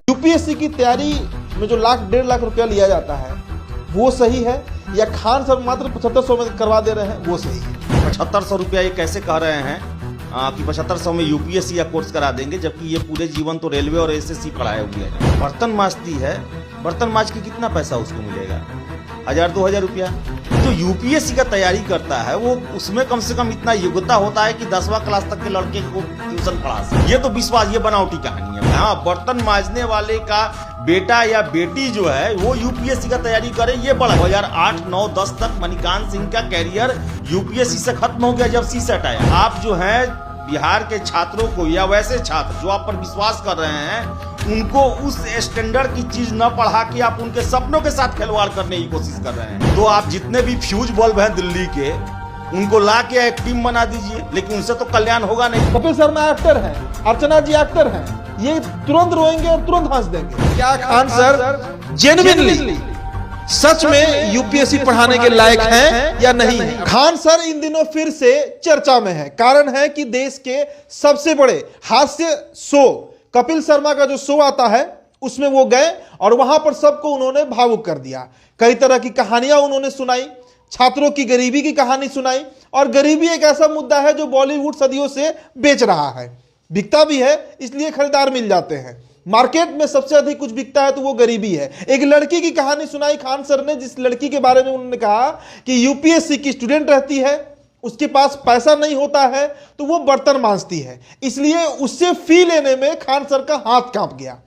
UPSC की तैयारी में जो लाख 1.5 लाख रुपया लिया जाता है वो सही है या खान सर मात्र 7500 में करवा दे रहे हैं वो सही है? 7500 रुपया ये कैसे कह रहे हैं कि 7500 में यूपीएससी या कोर्स करा देंगे, जबकि ये पूरे जीवन तो रेलवे और एसएससी पढ़ाए हुए हैं। बर्तन माजती है, बर्तन माज के कितना पैसा उसको मिलेगा? 1000-2000 रुपया। जो यूपीएससी का तैयारी करता है वो उसमें कम से कम इतना योग्यता होता है कि 10वां क्लास तक के लड़के को ट्यूशन पढ़ा सके। ये तो विश्वास, ये बनावटी कहानी है। हाँ, बर्तन माजने वाले का बेटा या बेटी जो है वो यूपीएससी का तैयारी करे, ये बड़ा 2008, 9, 10 तक मणिकांत सिंह का कैरियर यूपीएससी से खत्म हो गया जब सीसेट आया। आप जो है बिहार के छात्रों को या वैसे छात्र जो आप पर विश्वास कर रहे हैं उनको उस स्टैंडर्ड की चीज न पढ़ा के आप उनके सपनों के साथ खिलवाड़ करने की कोशिश कर रहे हैं। तो आप जितने भी फ्यूज बल्ब हैं दिल्ली के उनको ला के एक टीम बना दीजिए, लेकिन उनसे तो कल्याण होगा नहीं। कपिल शर्मा एक्टर हैं, अर्चना जी एक्टर हैं, ये तुरंत रोएंगे और तुरंत हंस देंगे। क्या खान सर जेन्युइनली सच में यूपीएससी पढ़ाने के लायक हैं या नहीं है? खान सर इन दिनों फिर से चर्चा में है। कारण है कि देश के सबसे बड़े हास्य शो कपिल शर्मा का जो शो आता है उसमें वो गए और वहां पर सबको उन्होंने भावुक कर दिया। कई तरह की कहानियां उन्होंने सुनाई, छात्रों की गरीबी की कहानी सुनाई। और गरीबी एक ऐसा मुद्दा है जो बॉलीवुड सदियों से बेच रहा है, बिकता भी है, इसलिए खरीदार मिल जाते हैं। मार्केट में सबसे अधिक कुछ बिकता है तो वो गरीबी है। एक लड़की की कहानी सुनाई खान सर ने, जिस लड़की के बारे में उन्होंने कहा कि यूपीएससी की स्टूडेंट रहती है, उसके पास पैसा नहीं होता है तो वो बर्तन मांजती है, इसलिए उससे फी लेने में खान सर का हाथ कांप गया।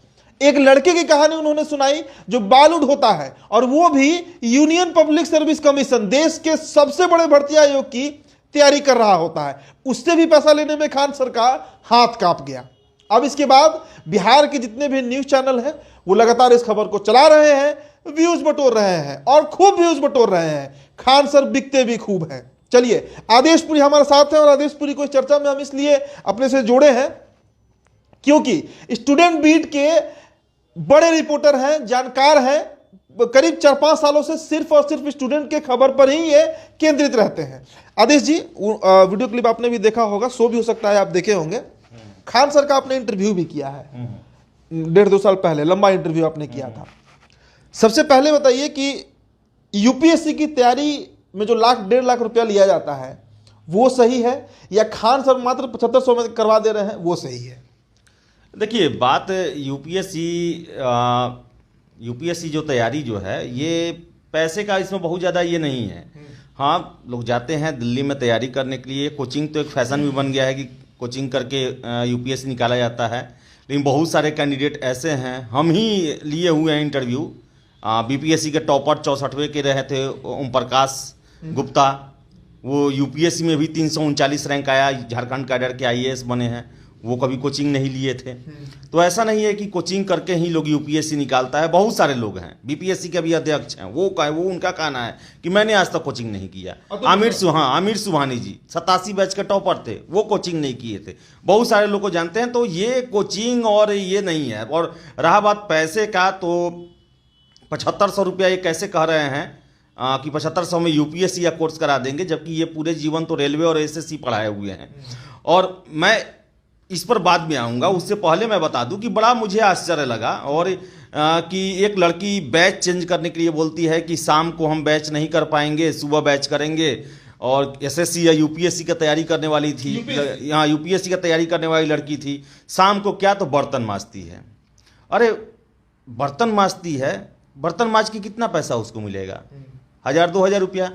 एक लड़के की कहानी उन्होंने सुनाई जो बालूड होता है और वो भी यूनियन पब्लिक सर्विस कमीशन, देश के सबसे बड़े भर्ती आयोग की तैयारी कर रहा होता है, उससे भी पैसा लेने में खान सर का हाथ कांप गया। अब इसके बाद बिहार के जितने भी न्यूज चैनल हैं वो लगातार इस खबर को चला रहे हैं, व्यूज बटोर रहे हैं और खूब व्यूज बटोर रहे हैं। खान सर बिकते भी खूब हैं। चलिए, आदेश पुरी हमारे साथ हैं और आदेश पुरी को इस चर्चा में हम इसलिए अपने से जोड़े हैं क्योंकि स्टूडेंट बीट के बड़े रिपोर्टर हैं, जानकार हैं। करीब 4-5 सालों से सिर्फ और सिर्फ स्टूडेंट के खबर पर ही ये केंद्रित रहते हैं। आदेश जी, वीडियो क्लिप आपने भी देखा होगा, शो भी हो सकता है आप देखे होंगे। खान सर का आपने इंटरव्यू भी किया है 1.5-2 साल पहले, लंबा इंटरव्यू आपने किया था। सबसे पहले बताइए कि यूपीएससी की तैयारी में जो लाख 1.5 लाख रुपया लिया जाता है वो सही है या खान सर मात्र 7500 में करवा दे रहे हैं वो सही है? देखिए, बात यूपीएससी जो तैयारी जो है ये पैसे का इसमें बहुत ज़्यादा ये नहीं है। हाँ, लोग जाते हैं दिल्ली में तैयारी करने के लिए, कोचिंग तो एक फैशन भी बन गया है कि कोचिंग करके यूपीएससी निकाला जाता है। लेकिन बहुत सारे कैंडिडेट ऐसे हैं, हम ही लिए हुए हैं इंटरव्यू। बीपीएससी के टॉपर 64वें के रहे थे ओम प्रकाश गुप्ता, वो यूपीएससी में भी 339 रैंक आया, झारखंड कैडर के आईएएस बने हैं, वो कभी कोचिंग नहीं लिए थे। तो ऐसा नहीं है कि कोचिंग करके ही लोग यूपीएससी निकालता है। बहुत सारे लोग हैं, बीपीएससी के भी अध्यक्ष हैं, वो उनका कहना है कि मैंने आज तक कोचिंग नहीं किया। आमिर सुबहानी जी 87 बैच के टॉपर थे, वो कोचिंग नहीं किए थे। बहुत सारे लोग को जानते हैं। तो ये कोचिंग और ये नहीं है। और रहा बात पैसे का, तो 7500 रुपया ये कैसे कह रहे हैं कि 7500 में यूपीएससी या कोर्स करा देंगे, जबकि ये पूरे जीवन तो रेलवे और एसएससी पढ़ाए हुए हैं। और मैं इस पर बाद में आऊँगा, उससे पहले मैं बता दूं कि बड़ा मुझे आश्चर्य लगा और कि एक लड़की बैच चेंज करने के लिए बोलती है कि शाम को हम बैच नहीं कर पाएंगे, सुबह बैच करेंगे। और एसएससी या यूपीएससी का तैयारी करने वाली थी, यहाँ यूपीएससी का तैयारी करने वाली लड़की थी, शाम को क्या तो बर्तन माजती है। अरे बर्तन माजती है, बर्तन माज के कितना पैसा उसको मिलेगा? 1000-2000 रुपया।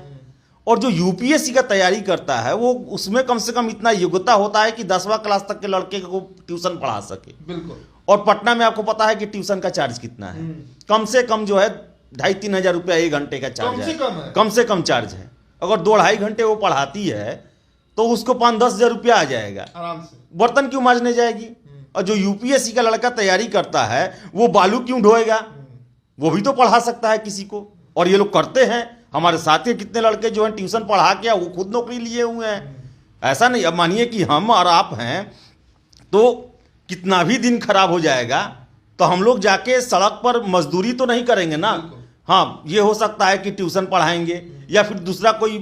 और जो यूपीएससी का तैयारी करता है वो उसमें कम से कम इतना योग्यता होता है कि 10वां क्लास तक के लड़के को ट्यूशन पढ़ा सके। बिल्कुल। और पटना में आपको पता है कि ट्यूशन का चार्ज कितना है? कम से कम जो है 2,500-3 हजार रुपया 1 घंटे का चार्ज है। कम से कम चार्ज है। अगर 2-2.5 घंटे वो पढ़ाती है तो उसको 5-10 हजार रुपया आ जाएगा आराम से। बर्तन क्यों मांजने जाएगी? और जो यूपीएससी का लड़का तैयारी करता है वो बालू क्यों ढोएगा? वो भी तो पढ़ा सकता है किसी को। और ये लोग करते हैं। हमारे साथ के कितने लड़के जो हैं ट्यूशन पढ़ा के वो खुद नौकरी लिए हुए हैं। ऐसा नहीं, अब मानिए कि हम और आप हैं तो कितना भी दिन खराब हो जाएगा तो हम लोग जाके सड़क पर मजदूरी तो नहीं करेंगे ना। हाँ, ये हो सकता है कि ट्यूशन पढ़ाएंगे या फिर दूसरा कोई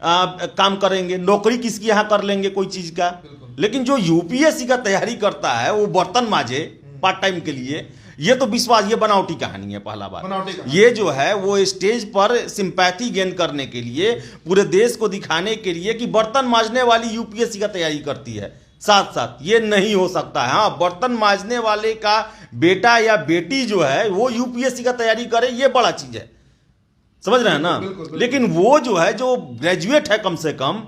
काम करेंगे, नौकरी किसकी यहाँ कर लेंगे कोई चीज़ का। लेकिन जो यूपीएससी का तैयारी करता है वो बर्तन माजे, पार्ट टाइम के लिए, ये तो विश्वास, ये बनावटी कहानी है। पहला बात ये जो है वो स्टेज पर सिंपैथी गेन करने के लिए, पूरे देश को दिखाने के लिए कि बर्तन मांजने वाली यूपीएससी का तैयारी करती है, साथ साथ ये नहीं हो सकता है। हाँ, बर्तन मांजने वाले का बेटा या बेटी जो है वो यूपीएससी का तैयारी करे, ये बड़ा चीज है, समझ रहे हैं ना। लेकिन वो जो है, जो ग्रेजुएट है, कम से कम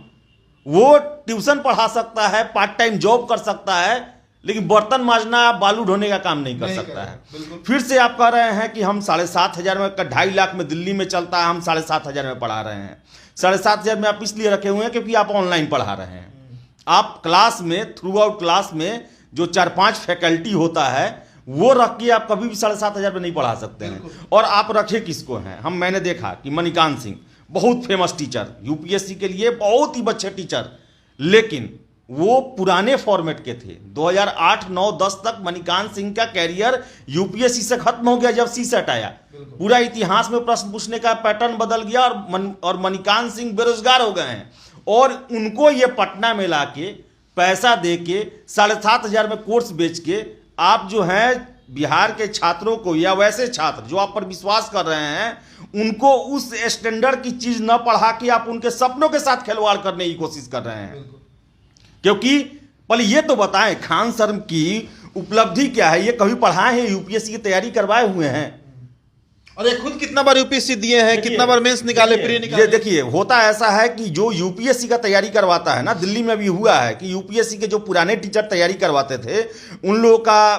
वो ट्यूशन पढ़ा सकता है, पार्ट टाइम जॉब कर सकता है, लेकिन बर्तन मांजना, बालू ढोने का काम नहीं कर सकता है। फिर से आप कह रहे हैं कि हम 7,500 में, 2.5 लाख में दिल्ली में चलता है, हम 7,500 में पढ़ा रहे हैं। 7,500 में आप इसलिए रखे हुए हैं क्योंकि आप ऑनलाइन पढ़ा रहे हैं। आप क्लास में, थ्रू आउट क्लास में जो 4-5 फैकल्टी होता है वो रख के आप कभी भी 7,500 में नहीं पढ़ा सकते हैं। और आप रखे किसको हैं? मैंने देखा कि मणिकांत सिंह बहुत फेमस टीचर, यूपीएससी के लिए बहुत ही अच्छे टीचर, लेकिन वो पुराने फॉर्मेट के थे। 2008, 9, 10 तक मणिकांत सिंह का कैरियर यूपीएससी से खत्म हो गया जब सीसेट आया। पूरा इतिहास में प्रश्न पूछने का पैटर्न बदल गया और मणिकांत सिंह बेरोजगार हो गए हैं। और उनको ये पटना में लाके पैसा दे के 7,500 में कोर्स बेच के आप जो है बिहार के छात्रों को, या वैसे छात्र जो आप पर विश्वास कर रहे हैं, उनको उस स्टैंडर्ड की चीज न पढ़ा के आप उनके सपनों के साथ खिलवाड़ करने की कोशिश कर रहे हैं। क्योंकि पहले ये तो बताएं, खान सर की उपलब्धि क्या है? ये कभी पढ़ाए हैं? यूपीएससी की तैयारी करवाए हुए हैं? और ये खुद कितना बार यूपीएससी दिए हैं, कितना बार मेंस निकाले, प्री निकाले। ये देखिए, होता ऐसा है कि जो यूपीएससी का तैयारी करवाता है ना, दिल्ली में भी हुआ है कि यूपीएससी के जो पुराने टीचर तैयारी करवाते थे, उन लोगों का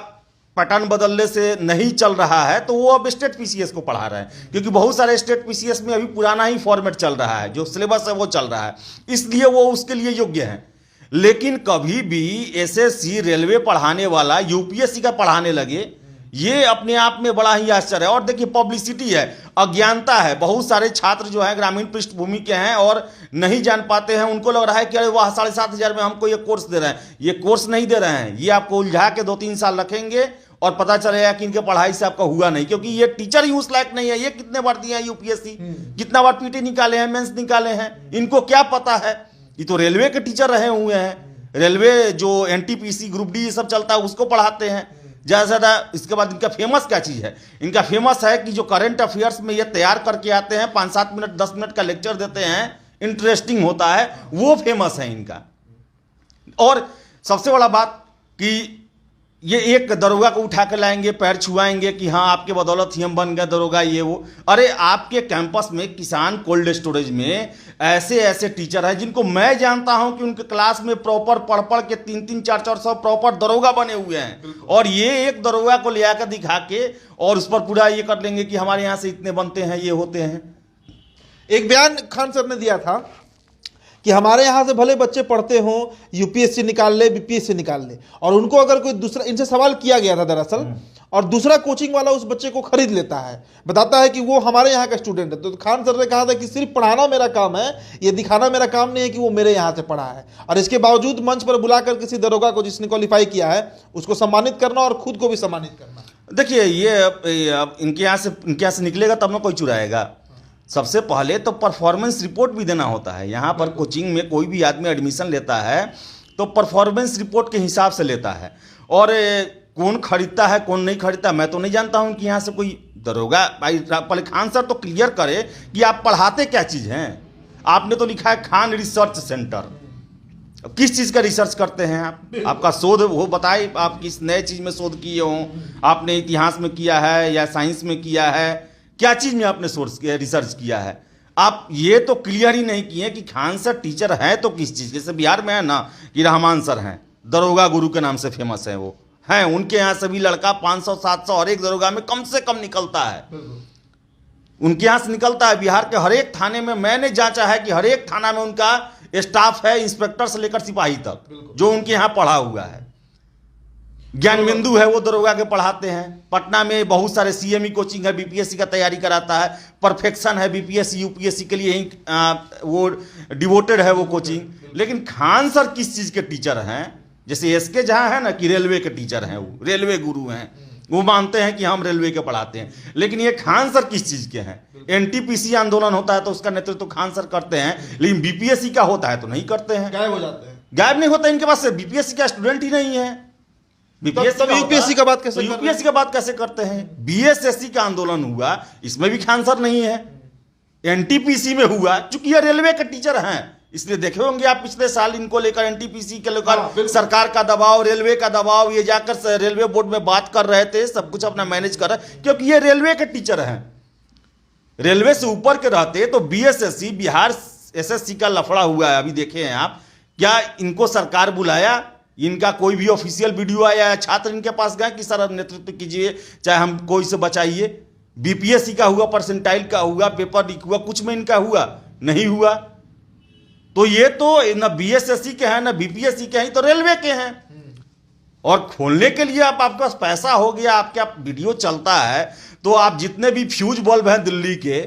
पैटर्न बदलने से नहीं चल रहा है, तो वो अब स्टेट पीसीएस को पढ़ा रहे हैं। क्योंकि बहुत सारे स्टेट पीसीएस में अभी पुराना ही फॉर्मेट चल रहा है, जो सिलेबस है वो चल रहा है, इसलिए वो उसके लिए योग्य है। लेकिन कभी भी एसएससी, रेलवे पढ़ाने वाला यूपीएससी का पढ़ाने लगे, ये अपने आप में बड़ा ही आश्चर्य है। और देखिए, पब्लिसिटी है, अज्ञानता है। बहुत सारे छात्र जो हैं ग्रामीण पृष्ठभूमि के हैं और नहीं जान पाते हैं, उनको लग रहा है कि अरे वाह, 7,500 में हमको ये कोर्स दे रहे हैं। ये कोर्स नहीं दे रहे हैं, ये आपको उलझा के 2-3 साल रखेंगे और पता चलेगा कि इनके पढ़ाई से आपका हुआ नहीं, क्योंकि ये टीचर ही उस लायक नहीं है। ये कितने बार दिए हैं यूपीएससी, कितना बार पीटी निकाले हैं, मेंस निकाले हैं, इनको क्या पता है? ये तो रेलवे के टीचर रहे हुए हैं, रेलवे जो एनटीपीसी, ग्रुप डी ये सब चलता है उसको पढ़ाते हैं ज़्यादा से ज़्यादा। इसके बाद इनका फेमस क्या चीज़ है? इनका फेमस है कि जो करंट अफेयर्स में ये तैयार करके आते हैं, 5-7 मिनट 10 मिनट का लेक्चर देते हैं, इंटरेस्टिंग होता है, वो फेमस है इनका। और सबसे बड़ा बात कि ये एक दरोगा को उठा के लाएंगे, पैर छुआएंगे कि हाँ आपके बदौलत ही हम बन गए दरोगा, ये वो। अरे आपके कैंपस में किसान कोल्ड स्टोरेज में ऐसे ऐसे टीचर हैं जिनको मैं जानता हूं कि उनके क्लास में प्रॉपर पढ़ के 3-3, 4-400 प्रॉपर दरोगा बने हुए हैं। और ये एक दरोगा को ले आकर दिखा के और उस पर पूरा ये कर लेंगे कि हमारे यहाँ से इतने बनते हैं, ये होते हैं। एक बयान खान सर ने दिया था कि हमारे यहाँ से भले बच्चे पढ़ते हों, यूपीएससी निकाल ले, बीपीएससी निकाल ले, और उनको अगर कोई दूसरा, इनसे सवाल किया गया था दरअसल, और दूसरा कोचिंग वाला उस बच्चे को खरीद लेता है, बताता है कि वो हमारे यहाँ का स्टूडेंट है, तो खान सर ने कहा था कि सिर्फ पढ़ाना मेरा काम है, ये दिखाना मेरा काम नहीं है कि वो मेरे यहाँ से पढ़ा है। और इसके बावजूद मंच पर बुलाकर किसी दरोगा को जिसने क्वालिफाई किया है उसको सम्मानित करना और खुद को भी सम्मानित करना। देखिए, ये इनके यहाँ से निकलेगा तब ना कोई चुराएगा। सबसे पहले तो परफॉर्मेंस रिपोर्ट भी देना होता है। यहाँ पर कोचिंग में कोई भी आदमी एडमिशन लेता है तो परफॉर्मेंस रिपोर्ट के हिसाब से लेता है। और कौन खरीदता है कौन नहीं खरीदता मैं तो नहीं जानता हूँ कि यहाँ से कोई दरोगा। भाई पहले खान सर तो क्लियर करे कि आप पढ़ाते क्या चीज़ हैं। आपने तो लिखा है खान रिसर्च सेंटर, किस चीज़ का रिसर्च करते हैं आप? आपका शोध वो बताए, आप किस नए चीज़ में शोध किए हों, आपने इतिहास में किया है या साइंस में किया है, क्या चीज़ में आपने सोर्स किया, रिसर्च किया है? आप ये तो क्लियर ही नहीं किए कि खान सर टीचर हैं तो किस चीज़। जैसे बिहार में है ना कि रहमान सर हैं, दरोगा गुरु के नाम से फेमस है, वो हैं, उनके यहाँ सभी लड़का 500-700 हर एक दरोगा में कम से कम निकलता है, उनके यहाँ से निकलता है। बिहार के हर एक थाने में मैंने जांचा है कि हर एक थाना में उनका स्टाफ है, इंस्पेक्टर से लेकर सिपाही तक, जो उनके यहाँ पढ़ा हुआ है। ज्ञान बिंदु है, वो दरोगा के पढ़ाते हैं। पटना में बहुत सारे सीएमई कोचिंग है, बीपीएससी का तैयारी कराता है। परफेक्शन है, बीपीएससी यूपीएससी के लिए ही वो डिवोटेड है वो कोचिंग। लेकिन खान सर किस चीज़ के टीचर हैं? जैसे एसके जहाँ है ना कि रेलवे के टीचर हैं, वो रेलवे गुरु हैं, वो मानते हैं कि हम रेलवे के पढ़ाते हैं। लेकिन ये खान सर किस चीज़ के हैं? एनटीपीसी आंदोलन होता है तो उसका नेतृत्व तो खान सर करते हैं, लेकिन बीपीएससी का होता है तो नहीं करते हैं, गायब हो जाते हैं। गायब नहीं होता, इनके पास बीपीएससी का स्टूडेंट ही नहीं है। तब यूपीएससी का बात कैसे यूपीएससी का बात कैसे करते हैं? बीएसएससी का आंदोलन हुआ, इसमें भी खान सर नहीं है। एनटीपीसी में हुआ, चूंकि ये रेलवे के टीचर हैं, इसलिए देखे होंगे आप पिछले साल इनको लेकर, एनटीपीसी के लेकर सरकार का दबाव, रेलवे का दबाव, ये जाकर रेलवे बोर्ड में बात कर रहे थे, सब कुछ अपना मैनेज कर रहे, क्योंकि ये रेलवे के टीचर हैं। रेलवे से ऊपर के रहते तो बीएसएससी, बिहार एसएससी का लफड़ा हुआ है, अभी देखे हैं आप। क्या इनको सरकार बुलाया? इनका कोई भी ऑफिशियल वीडियो आया है? छात्र इनके पास गए कि सर अब नेतृत्व कीजिए, चाहे हम कोई से बचाइए? बीपीएससी का हुआ, परसेंटाइल का हुआ, पेपर लीक हुआ, कुछ में इनका हुआ नहीं हुआ। तो ये तो ना बीएसएससी के हैं ना बीपीएससी के हैं, तो रेलवे के हैं। और खोलने के लिए आपके पास पैसा हो गया, आपका वीडियो चलता है, तो आप जितने भी फ्यूज बल्ब हैं दिल्ली के,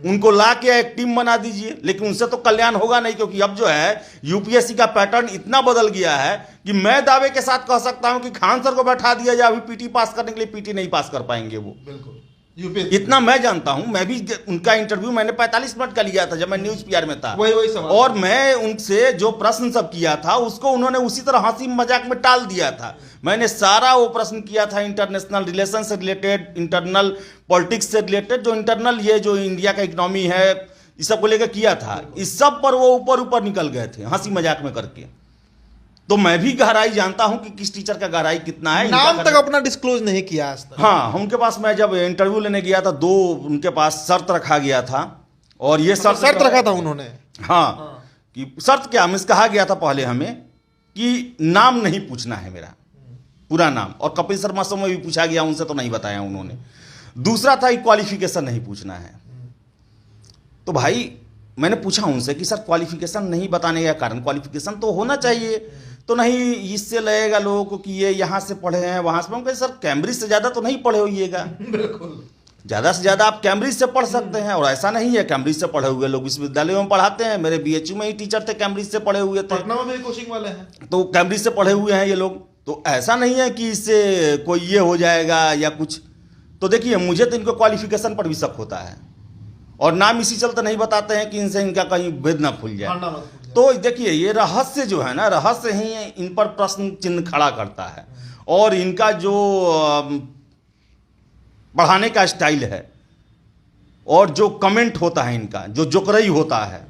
उनको ला के एक टीम बना दीजिए। लेकिन उनसे तो कल्याण होगा नहीं, क्योंकि अब जो है यूपीएससी का पैटर्न इतना बदल गया है कि मैं दावे के साथ कह सकता हूं कि खान सर को बैठा दिया जाए अभी पीटी पास करने के लिए, पीटी नहीं पास कर पाएंगे वो, बिल्कुल। इतना मैं जानता हूं। मैं भी उनका इंटरव्यू मैंने 45 मिनट का लिया था जब मैं न्यूज पीआर में था, वही सवाल। और मैं उनसे जो प्रश्न सब किया था उसको उन्होंने उसी तरह हंसी मजाक में टाल दिया था। मैंने सारा वो प्रश्न किया था इंटरनेशनल रिलेशन से रिलेटेड, इंटरनल पॉलिटिक्स से रिलेटेड, जो इंटरनल ये जो इंडिया का इकोनॉमी है इस सब को लेकर किया था। इस सब पर वो ऊपर ऊपर निकल गए थे हंसी मजाक में करके। तो मैं भी गहराई जानता हूं कि किस टीचर का गहराई कितना है। नाम तक अपना डिस्क्लोज नहीं किया आज तक। हाँ, उनके पास मैं जब इंटरव्यू लेने गया था, 2 उनके पास शर्त रखा गया था, और ये शर्त रखा था उन्होंने। हाँ, कि शर्त क्या, हमें कहा गया था पहले हमें कि नाम नहीं पूछना है मेरा, पूरा नाम, और कपिल शर्मा से में भी पूछा गया, उनसे तो नहीं बताया उन्होंने। दूसरा था क्वालिफिकेशन नहीं पूछना है। तो भाई मैंने पूछा उनसे कि सर क्वालिफिकेशन नहीं बताने का कारण, क्वालिफिकेशन तो होना चाहिए, तो नहीं इससे लगेगा लोगों को कि ये यहाँ से पढ़े हैं वहाँ से। मैं कहा सर कैम्ब्रिज से ज़्यादा तो नहीं पढ़े होइएगा, बिल्कुल ज़्यादा से ज़्यादा आप कैम्ब्रिज से पढ़ सकते हैं, और ऐसा नहीं है कैम्ब्रिज से पढ़े हुए लोग विश्वविद्यालयों में पढ़ाते हैं। मेरे बीएचयू में ही टीचर थे कैम्ब्रिज से पढ़े हुए थे, पटना में भी कोचिंग वाले हैं, तो कैम्ब्रिज से पढ़े हुए हैं ये लोग। तो ऐसा नहीं है कि इससे कोई ये हो जाएगा या कुछ। तो देखिए मुझे तो इनको क्वालिफिकेशन पर भी शक होता है, और नाम इसी चलते नहीं बताते हैं कि इनसे इनका कहीं भेद ना खुल जाए। तो देखिए ये रहस्य जो है ना, रहस्य ही इन पर प्रश्न चिन्ह खड़ा करता है। और इनका जो पढ़ाने का स्टाइल है और जो कमेंट होता है इनका, जो जोकरई होता है,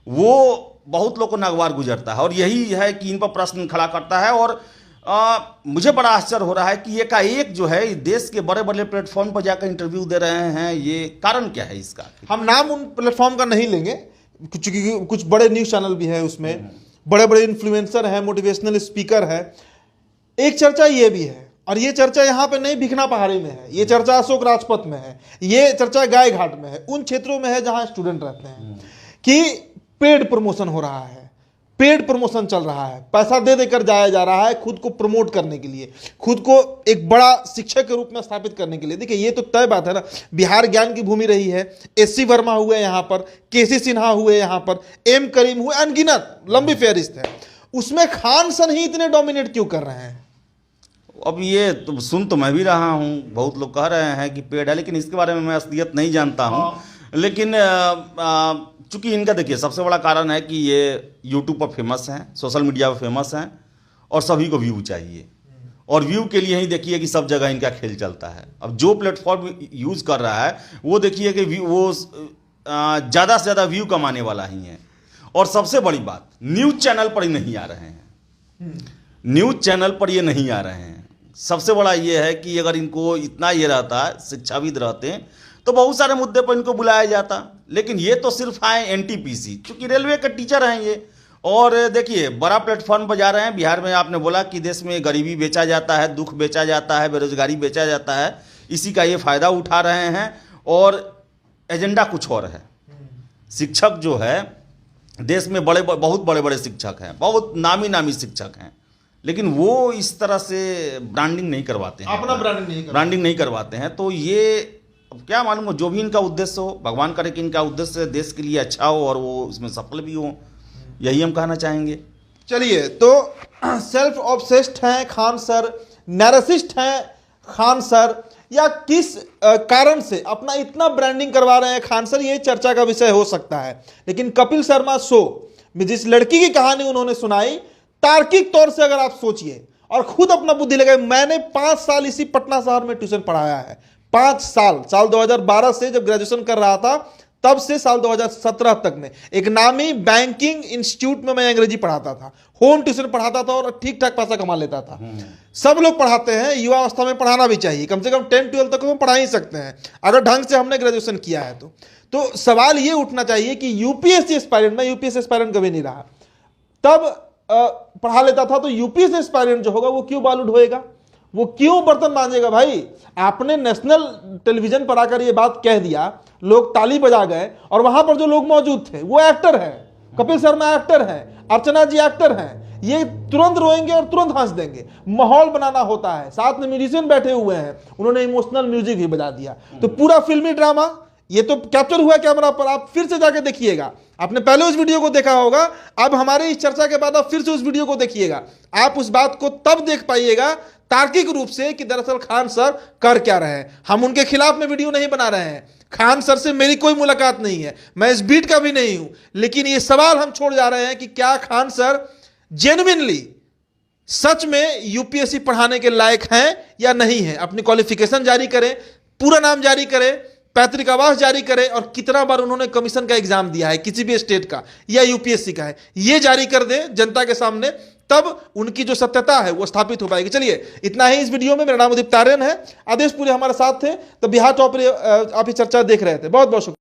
वो बहुत लोग को नागवार गुजरता है, और यही है कि इन पर प्रश्न खड़ा करता है। और मुझे बड़ा आश्चर्य हो रहा है कि एक जो है देश के बड़े बड़े प्लेटफॉर्म पर जाकर इंटरव्यू दे रहे हैं, ये कारण क्या है इसका? हम नाम उन प्लेटफॉर्म का नहीं लेंगे, क्योंकि कुछ बड़े न्यूज चैनल भी है उसमें, बड़े बड़े इन्फ्लुएंसर हैं, मोटिवेशनल स्पीकर है। एक चर्चा ये भी है, और ये चर्चा यहाँ पे नहीं भिखना पहाड़ी में है, ये चर्चा अशोक राजपथ में है, ये चर्चा गाय घाट में है, उन क्षेत्रों में है जहाँ स्टूडेंट रहते हैं, कि पेड प्रमोशन हो रहा है, पेड प्रमोशन चल रहा है, पैसा दे देकर जाया जा रहा है खुद को प्रमोट करने के लिए, खुद को एक बड़ा शिक्षक के रूप में स्थापित करने के लिए। देखिए ये तो तय बात है ना, बिहार ज्ञान की भूमि रही है, एससी वर्मा हुए यहाँ पर, केसी सिन्हा हुए यहाँ पर, एम करीम हुए, अनगिनत लंबी फहरिस्त है, उसमें खान सर ही इतने डोमिनेट क्यों कर रहे हैं? अब ये तो सुन तो मैं भी रहा हूँ, बहुत लोग कह रहे हैं कि पेड है, लेकिन इसके बारे में मैं असलियत नहीं जानता हूँ। लेकिन चूंकि इनका देखिए सबसे बड़ा कारण है कि ये यूट्यूब पर फेमस हैं, सोशल मीडिया पर फेमस हैं, और सभी को व्यू चाहिए, और व्यू के लिए ही देखिए कि सब जगह इनका खेल चलता है। अब जो प्लेटफॉर्म यूज़ कर रहा है वो देखिए कि वो ज़्यादा से ज़्यादा व्यू कमाने वाला ही है। और सबसे बड़ी बात, न्यूज़ चैनल पर ही नहीं आ रहे हैं, न्यूज़ चैनल पर ये नहीं आ रहे हैं। सबसे बड़ा ये है कि अगर इनको इतना ये रहता, शिक्षाविद रहते, तो बहुत सारे मुद्दे पर इनको बुलाया जाता। लेकिन ये तो सिर्फ आए एनटीपीसी, क्योंकि रेलवे के टीचर हैं ये। और देखिए बड़ा प्लेटफॉर्म पर जा रहे हैं। बिहार में आपने बोला कि देश में गरीबी बेचा जाता है, दुख बेचा जाता है, बेरोजगारी बेचा जाता है, इसी का ये फ़ायदा उठा रहे हैं, और एजेंडा कुछ और है। शिक्षक जो है देश में बहुत बड़े बड़े शिक्षक हैं, बहुत नामी शिक्षक हैं, लेकिन वो इस तरह से ब्रांडिंग नहीं करवाते हैं, अपना ब्रांडिंग नहीं करवाते हैं। तो ये अब क्या मालूम हो, जो भी इनका उद्देश्य हो, भगवान करे कि इनका उद्देश्य देश के लिए अच्छा हो और वो इसमें सफल भी हो, यही हम कहना चाहेंगे। चलिए, तो सेल्फ ऑब्सेस्ड हैं खान सर, नैरसिस्ट हैं खान सर, या किस कारण से अपना इतना ब्रांडिंग करवा रहे हैं खान सर, ये चर्चा का विषय हो सकता है। लेकिन कपिल शर्मा शो में जिस लड़की की कहानी उन्होंने सुनाई, तार्किक तौर से अगर आप सोचिए और खुद अपना बुद्धि लगाए। मैंने 5 साल इसी पटना शहर में ट्यूशन पढ़ाया है, 5 साल 2012 से जब ग्रेजुएशन कर रहा था तब से साल 2017 तक में एक नामी बैंकिंग इंस्टीट्यूट में मैं अंग्रेजी पढ़ाता था, होम ट्यूशन पढ़ाता था और ठीक ठाक पैसा कमा लेता था। सब लोग पढ़ाते हैं, युवा अवस्था में पढ़ाना भी चाहिए, कम से कम 10-12 तक हम पढ़ा ही सकते हैं अगर ढंग से हमने ग्रेजुएशन किया है तो सवाल ये उठना चाहिए कि यूपीएससी एस्पायरेंट, मैं यूपीएससी एस्पायरेंट कभी नहीं रहा, तब पढ़ा लेता था, तो यूपीएससी एस्पायरेंट जो होगा वो क्यों बाल उठोएगा, वो क्यों बर्तन मांजेगा? भाई आपने नेशनल टेलीविजन पर आकर ये बात कह दिया, लोग ताली बजा गए, और वहां पर जो लोग मौजूद थे वो एक्टर है, कपिल शर्मा एक्टर है, अर्चना जी एक्टर हैं, ये तुरंत रोएंगे और तुरंत हंस देंगे। माहौल बनाना होता है, साथ में म्यूजिशियन बैठे हुए हैं, उन्होंने इमोशनल म्यूजिक भी बजा दिया, तो पूरा फिल्मी ड्रामा ये तो कैप्चर हुआ कैमरा पर। आप फिर से जाके देखिएगा, आपने पहले उस वीडियो को देखा होगा, अब हमारे इस चर्चा के बाद आप फिर से उस वीडियो को देखिएगा, आप उस बात को तब देख पाइएगा तार्किक रूप से कि दरअसल खान सर कर क्या रहे हैं। हम उनके खिलाफ में वीडियो नहीं बना रहे हैं, खान सर से मेरी कोई मुलाकात नहीं है, मैं इस बीट का भी नहीं हूं, लेकिन ये सवाल हम छोड़ जा रहे हैं कि क्या खान सर जेन्युइनली सच में यूपीएससी पढ़ाने के लायक हैं या नहीं है। अपनी क्वालिफिकेशन जारी करें, पूरा नाम जारी करें, पैतृक आवास जारी करें, और कितना बार उन्होंने कमीशन का एग्जाम दिया है किसी भी स्टेट का या यूपीएससी का है, ये जारी कर दें जनता के सामने, तब उनकी जो सत्यता है वो स्थापित हो पाएगी। चलिए इतना ही इस वीडियो में। मेरा नाम उदित तारियन है, आदेश पूरे हमारे साथ थे, तो बिहार टॉप आप ये चर्चा देख रहे थे। बहुत बहुत शुक्रिया।